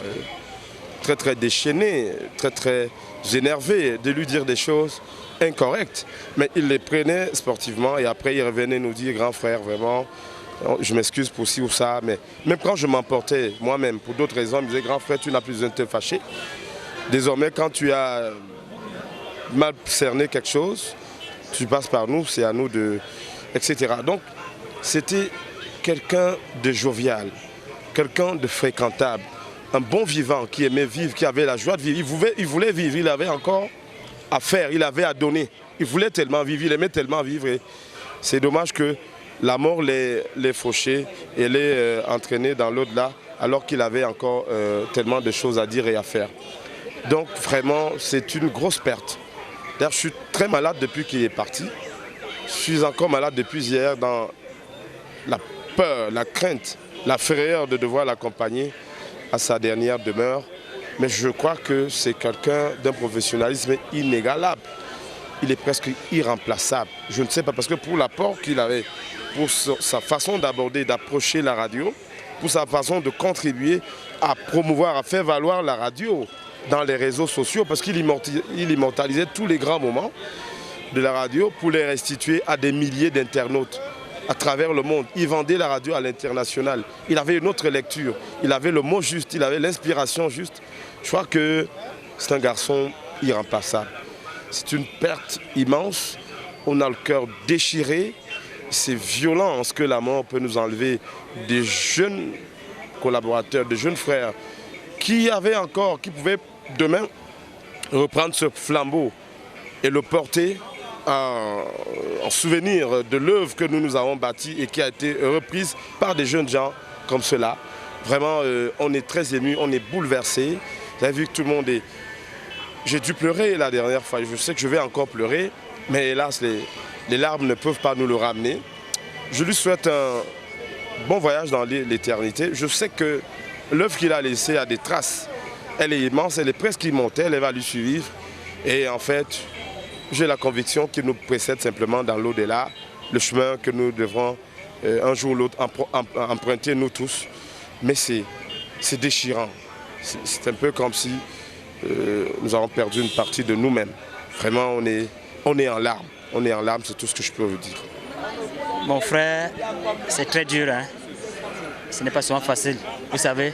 très déchaîné, très énervé, de lui dire des choses incorrectes. Mais il les prenait sportivement et après il revenait nous dire, grand frère, vraiment, je m'excuse pour ci ou ça. Mais même quand je m'emportais moi-même, pour d'autres raisons, il me disait, grand frère, tu n'as plus besoin de te fâcher. Désormais, quand tu as mal cerné quelque chose, tu passes par nous, c'est à nous de... etc. Donc, c'était quelqu'un de jovial, quelqu'un de fréquentable, un bon vivant qui aimait vivre, qui avait la joie de vivre. Il voulait vivre, il avait encore à faire, il avait à donner. Il voulait tellement vivre, il aimait tellement vivre. C'est dommage que la mort l'ait fauché et l'ait entraîné dans l'au-delà, alors qu'il avait encore tellement de choses à dire et à faire. Donc vraiment, c'est une grosse perte. D'ailleurs, je suis très malade depuis qu'il est parti. Je suis encore malade depuis hier dans la peur, la crainte, la frayeur de devoir l'accompagner à sa dernière demeure. Mais je crois que c'est quelqu'un d'un professionnalisme inégalable. Il est presque irremplaçable. Je ne sais pas, parce que pour l'apport qu'il avait, pour sa façon d'aborder, d'approcher la radio, pour sa façon de contribuer à promouvoir, à faire valoir la radio dans les réseaux sociaux, parce qu'il immortalisait tous les grands moments de la radio pour les restituer à des milliers d'internautes à travers le monde. Il vendait la radio à l'international. Il avait une autre lecture, il avait le mot juste, il avait l'inspiration juste. Je crois que c'est un garçon irremplaçable. C'est une perte immense. On a le cœur déchiré. C'est violent ce que la mort peut nous enlever des jeunes collaborateurs, des jeunes frères qui pouvaient demain reprendre ce flambeau et le porter en souvenir de l'œuvre que nous avons bâtie et qui a été reprise par des jeunes gens comme cela. Vraiment, on est très ému, on est bouleversé. Vous avez vu que tout le monde est... J'ai dû pleurer la dernière fois, je sais que je vais encore pleurer, mais hélas, les larmes ne peuvent pas nous le ramener. Je lui souhaite un bon voyage dans l'éternité. Je sais que l'œuvre qu'il a laissée a des traces. Elle est immense, elle est presque immortelle, elle va lui suivre. Et en fait, j'ai la conviction qu'il nous précède simplement dans l'au-delà, le chemin que nous devrons un jour ou l'autre emprunter nous tous. Mais c'est déchirant. C'est un peu comme si nous avons perdu une partie de nous-mêmes. Vraiment, on est en larmes. On est en larmes, c'est tout ce que je peux vous dire. Mon frère, c'est très dur. Hein? Ce n'est pas souvent facile. Vous savez,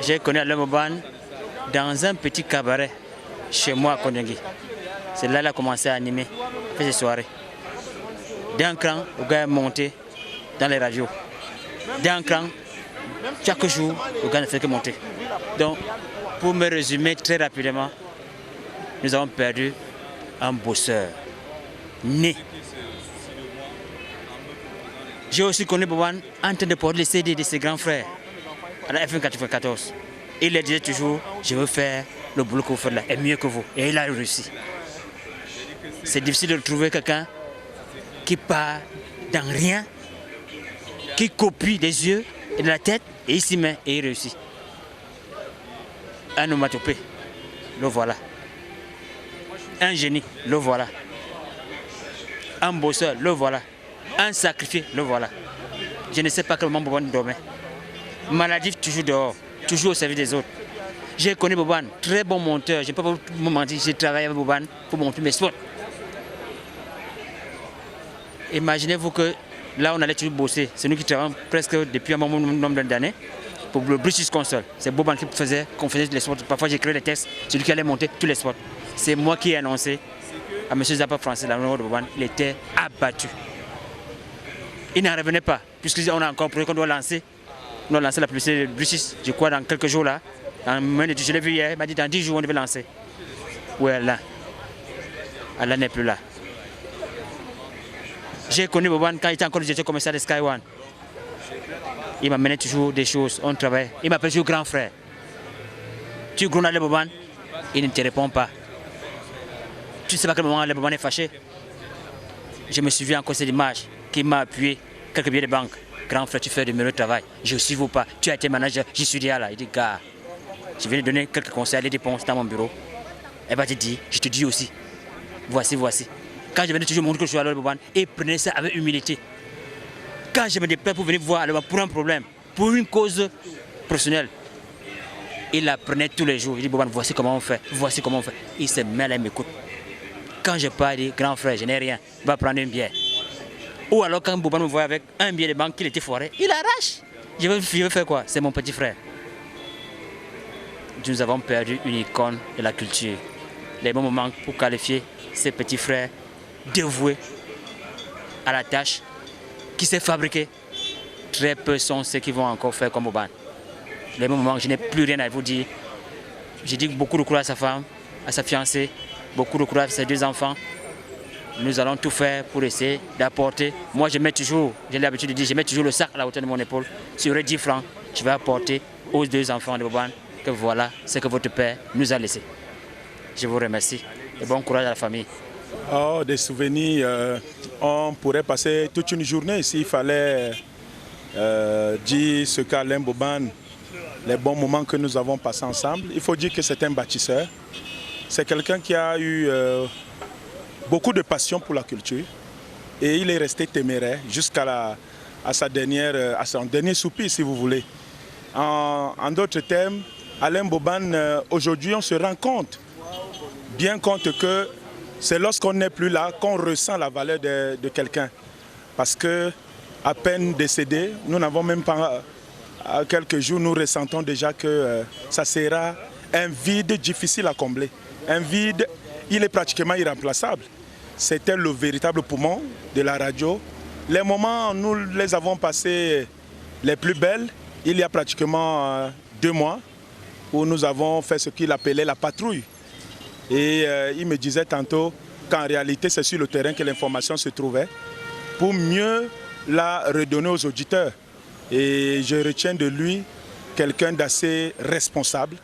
j'ai connu Alain Boban dans un petit cabaret chez moi à Konyangui. C'est là qu'il a commencé à animer, faire ses soirées. D'un cran, le gars est monté dans les radios. D'un cran, chaque jour, le gars ne fait que monter. Donc, pour me résumer très rapidement, nous avons perdu un bosseur né. J'ai aussi connu Boban en train de porter les CD de ses grands frères à la FM 94. Il leur disait toujours, je veux faire le boulot que vous faites là, et mieux que vous. Et il a réussi. C'est difficile de trouver quelqu'un qui part dans rien, qui copie des yeux et de la tête, et il s'y met et il réussit. Un onomatopée, le voilà. Un génie, le voilà. Un bosseur, le voilà. Un sacrifié, le voilà. Je ne sais pas quel moment Boban dormait. Maladif, toujours dehors, toujours au service des autres. J'ai connu Boban, très bon monteur. Je ne peux pas vous mentir, j'ai travaillé avec Boban pour monter mes spots. Imaginez-vous que là, on allait toujours bosser. C'est nous qui travaillons presque depuis un bon nombre d'années pour le British Console. C'est Boban qui faisait les spots. Parfois, j'écrivais les textes, c'est lui qui allait monter tous les spots. C'est moi qui ai annoncé à M. Zappa Français, la de Boban, il était abattu. Il n'en revenait pas, puisqu'on a encore un projet qu'on doit lancer. On doit lancer la publicité de British, je crois, dans quelques jours là. Je l'ai vu hier, il m'a dit dans 10 jours on devait lancer. Où est Allah? Allah n'est plus là. J'ai connu Boban quand il était encore le directeur commercial de Sky One. Il m'a mené toujours des choses, on travaille. Il m'appelle toujours grand frère. Tu grondes à Boban, il ne te répond pas. Tu ne sais pas à quel moment Boban est fâché. Je me souviens encore de cette image qui m'a appuyé quelques billets de banque. Grand frère, tu fais de meilleur travail. Je ne suis pas. Tu as été manager, j'y suis déjà là. Il dit, gars, je viens de donner quelques conseils à les dépenses dans mon bureau. Elle va te dire, je te dis aussi. Voici. Quand je venais toujours montrer que je suis à l'heure Boban, et prenez ça avec humilité. Quand je me déplace pour venir voir pour un problème, pour une cause professionnelle, il apprenait tous les jours. Il dit, Boban, voici comment on fait, voici comment on fait. Il se mêle et m'écoute. Quand je parle, il dit, grand frère, je n'ai rien, va prendre une bière. Ou alors quand Boban me voit avec un billet de banque qu'il était foiré, il arrache. Je veux faire quoi? C'est mon petit frère. Nous avons perdu une icône de la culture. Les bons moments pour qualifier ces petits frères dévoués à la tâche, qui s'est fabriqué. Très peu sont ceux qui vont encore faire comme Boban. Les bons moments, je n'ai plus rien à vous dire. J'ai dit beaucoup de courage à sa femme, à sa fiancée, beaucoup de courage à ses 2 enfants. Nous allons tout faire pour essayer d'apporter. Moi, je mets toujours, j'ai l'habitude de dire, je mets toujours le sac à la hauteur de mon épaule. Sur les 10 francs, je vais apporter aux 2 enfants de Boban que voilà ce que votre père nous a laissé. Je vous remercie et bon courage à la famille. Oh, des souvenirs, on pourrait passer toute une journée s'il fallait dire ce qu'Alain Boban, les bons moments que nous avons passés ensemble. Il faut dire que c'est un bâtisseur. C'est quelqu'un qui a eu beaucoup de passion pour la culture et il est resté téméraire jusqu'à son dernier soupir, si vous voulez. En d'autres termes, Alain Boban, aujourd'hui, on se rend compte, bien compte que c'est lorsqu'on n'est plus là qu'on ressent la valeur de quelqu'un. Parce que, à peine décédé, nous n'avons même pas, à quelques jours, nous ressentons déjà que ça sera un vide difficile à combler. Un vide, il est pratiquement irremplaçable. C'était le véritable poumon de la radio. Les moments, nous les avons passés les plus belles, il y a pratiquement 2 mois, où nous avons fait ce qu'il appelait la patrouille. Et il me disait tantôt qu'en réalité, c'est sur le terrain que l'information se trouvait, pour mieux la redonner aux auditeurs. Et je retiens de lui quelqu'un d'assez responsable,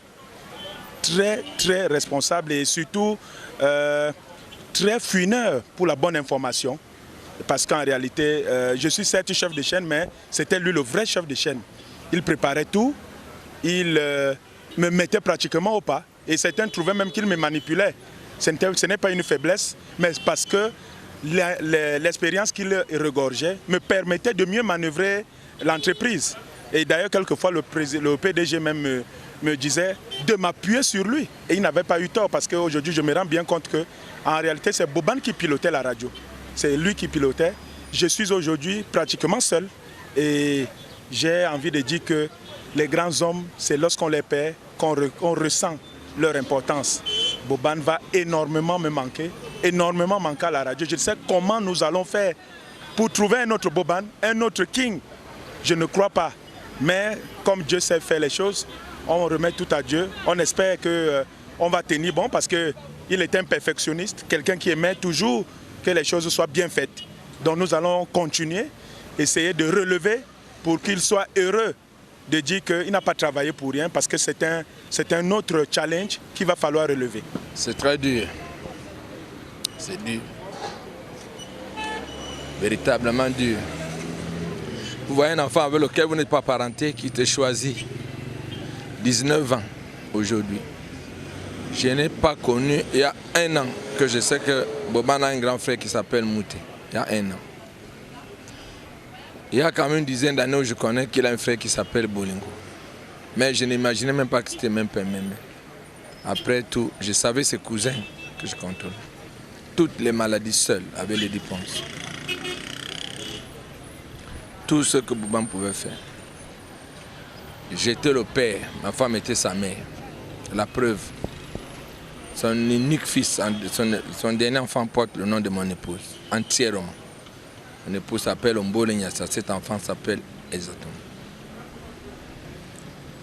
très responsable et surtout très fouineur pour la bonne information. Parce qu'en réalité, je suis certes chef de chaîne, mais c'était lui le vrai chef de chaîne. Il préparait tout, il me mettait pratiquement au pas. Et certains trouvaient même qu'il me manipulait. Ce n'est pas une faiblesse, mais parce que l'expérience qu'il regorgeait me permettait de mieux manœuvrer l'entreprise. Et d'ailleurs, quelquefois, le PDG même me disait de m'appuyer sur lui. Et il n'avait pas eu tort, parce qu'aujourd'hui, je me rends bien compte qu'en réalité, c'est Boban qui pilotait la radio. C'est lui qui pilotait. Je suis aujourd'hui pratiquement seul. Et j'ai envie de dire que les grands hommes, c'est lorsqu'on les perd qu'on ressent leur importance. Boban va énormément me manquer, énormément manquer à la radio. Je ne sais comment nous allons faire pour trouver un autre Boban, un autre King. Je ne crois pas. Mais comme Dieu sait faire les choses, on remet tout à Dieu. On espère qu'on va tenir bon parce qu'il est un perfectionniste, quelqu'un qui aimait toujours que les choses soient bien faites. Donc nous allons continuer, essayer de relever pour qu'il soit heureux de dire qu'il n'a pas travaillé pour rien parce que c'est un autre challenge qu'il va falloir relever. C'est très dur. C'est dur. Véritablement dur. Vous voyez un enfant avec lequel vous n'êtes pas parenté qui te choisit. 19 ans aujourd'hui. Je n'ai pas connu, il y a 1 an que je sais que Boban a un grand frère qui s'appelle Mouté. Il y a 1 an. Il y a quand même une dizaine d'années où je connais qu'il a un frère qui s'appelle Bolingo. Mais je n'imaginais même pas que c'était même père même. Après tout, je savais ses cousins que je contrôlais. Toutes les maladies seules avec les dépenses. Tout ce que Boban pouvait faire. J'étais le père, ma femme était sa mère. La preuve, son unique fils, son dernier enfant porte le nom de mon épouse, entièrement. Mon épouse s'appelle Ombole Nyassa, cet enfant s'appelle Ezaton.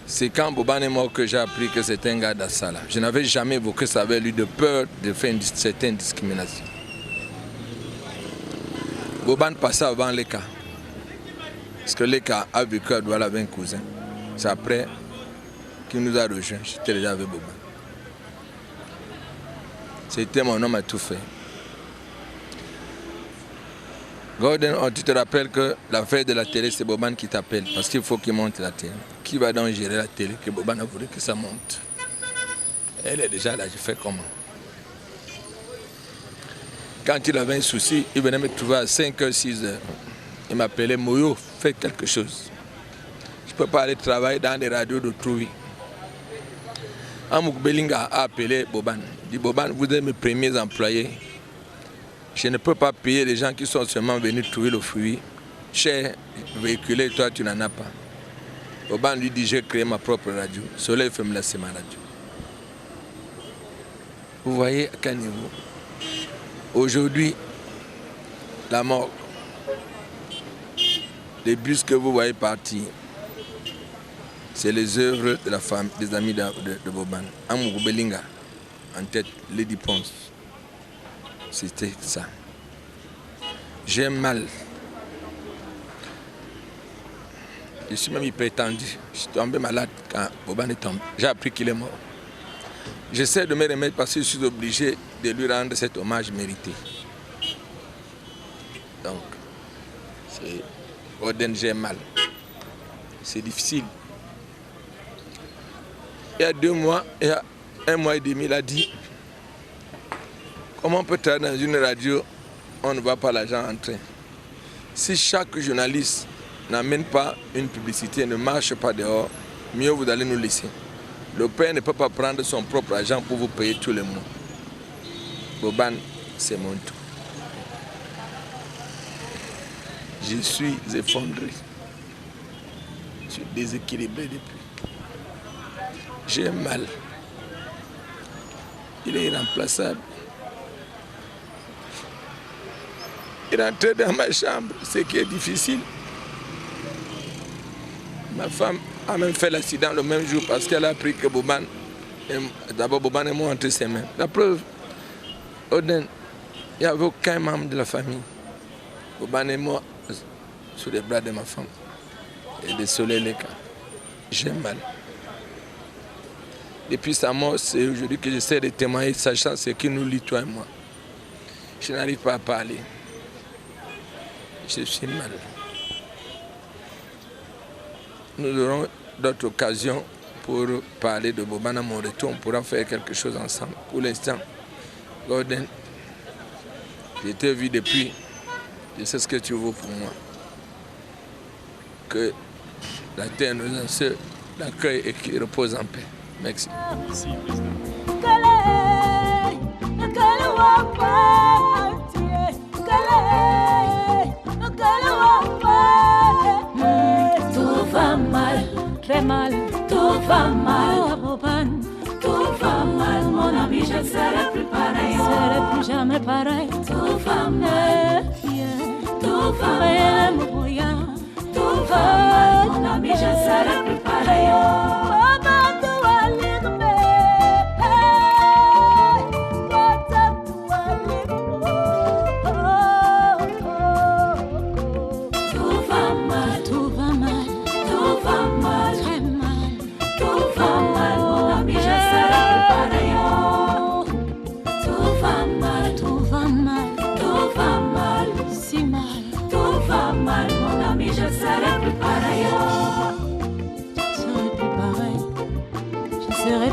C'est quand Boban est mort que j'ai appris que c'était un gars d'Assala. Je n'avais jamais évoqué ça avec lui de peur de faire une certaine discrimination. Boban passait avant Leka. Parce que Leka a vécu à Douala avec un cousin. C'est après qu'il nous a rejoints. J'étais déjà avec Boban. C'était mon homme à tout faire. Gordon, tu te rappelles que l'affaire de la télé, c'est Boban qui t'appelle. Parce qu'il faut qu'il monte la télé. Qui va donc gérer la télé que Boban a voulu que ça monte? Elle est déjà là, je fais comment? Quand il avait un souci, il venait me trouver à 5h, 6h. Il m'appelait Moyo, fais quelque chose. Je ne peux pas aller travailler dans des radios d'autrui. Amouk Belinga a appelé Boban. Il dit Boban, vous êtes mes premiers employés. Je ne peux pas payer les gens qui sont seulement venus trouver le fruit. Cher véhiculé, toi tu n'en as pas. Boban lui dit j'ai créé ma propre radio. Soleil fait me laisser ma radio. Vous voyez à quel niveau? Aujourd'hui, la mort, les bus que vous voyez partir, c'est les œuvres de la femme, des amis de Boban. Amouk Belinga, en tête, Lady Ponce. C'était ça. J'ai mal. Je suis même hypertendu. Je suis tombé malade quand Boban est tombé. J'ai appris qu'il est mort. J'essaie de me remettre parce que je suis obligé de lui rendre cet hommage mérité. Donc, c'est Oden, j'ai mal. C'est difficile. Il y a 2 mois, il y a 1 mois et demi, il a dit comment on peut travailler dans une radio, on ne voit pas l'argent entrer. Si chaque journaliste n'amène pas une publicité, ne marche pas dehors, mieux vous allez nous laisser. Le père ne peut pas prendre son propre argent pour vous payer tous les mois. Boban, c'est mon tout. Je suis effondré. Je suis déséquilibré depuis. J'ai mal. Il est irremplaçable. Il est rentré dans ma chambre, ce qui est difficile. Ma femme a même fait l'accident le même jour parce qu'elle a appris que Boban, d'abord Boban est mort entre ses mains. La preuve, Oden, il n'y avait aucun membre de la famille. Boban est mort sous les bras de ma femme. Et désolé les cas. J'ai mal. Depuis sa mort, c'est aujourd'hui que j'essaie de témoigner, sachant ce qui nous lie, toi et moi. Je n'arrive pas à parler. Je suis mal. Nous aurons d'autres occasions pour parler de Boban à mon retour. On pourra faire quelque chose ensemble. Pour l'instant, Gordon, je t'ai vu depuis. Je sais ce que tu veux pour moi. Que la terre nous l'accueille et qu'il repose en paix. Merci. Merci, président. Tout va mal, très mal, tout va mal, Boban, tout va mal, mon ami, je ne serai plus pareil, je ne serai plus jamais pareil, tout va mal, tout va mal, tout va mal, mon ami, je ne serai plus pareil.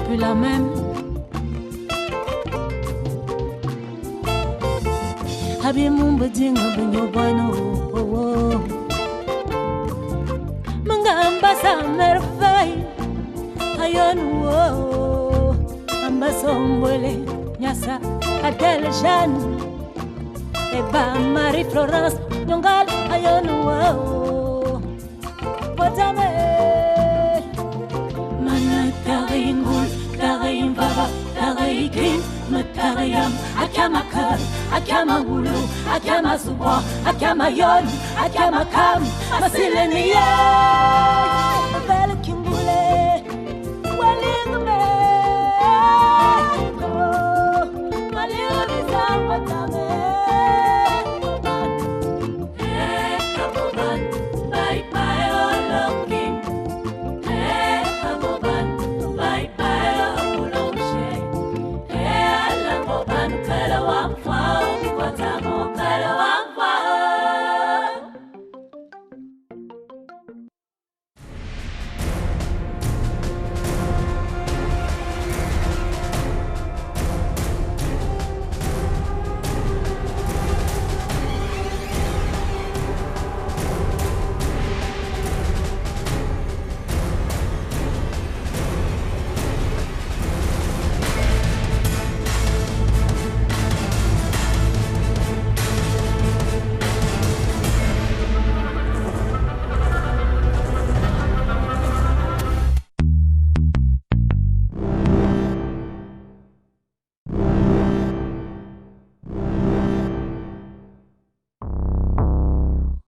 Plus la même. Habie mumba dinga banyo bano oh mangamba sa merveille ayon oh amba sombole nyasa Adèle Jeanne et ba Marie Florence dongal ayon oh potame Taringul, taring baba, taring king, matariam, akama kar, akama hulu, akama subwa, akama yon, akama kam, masilenia, bel kingule, waling me.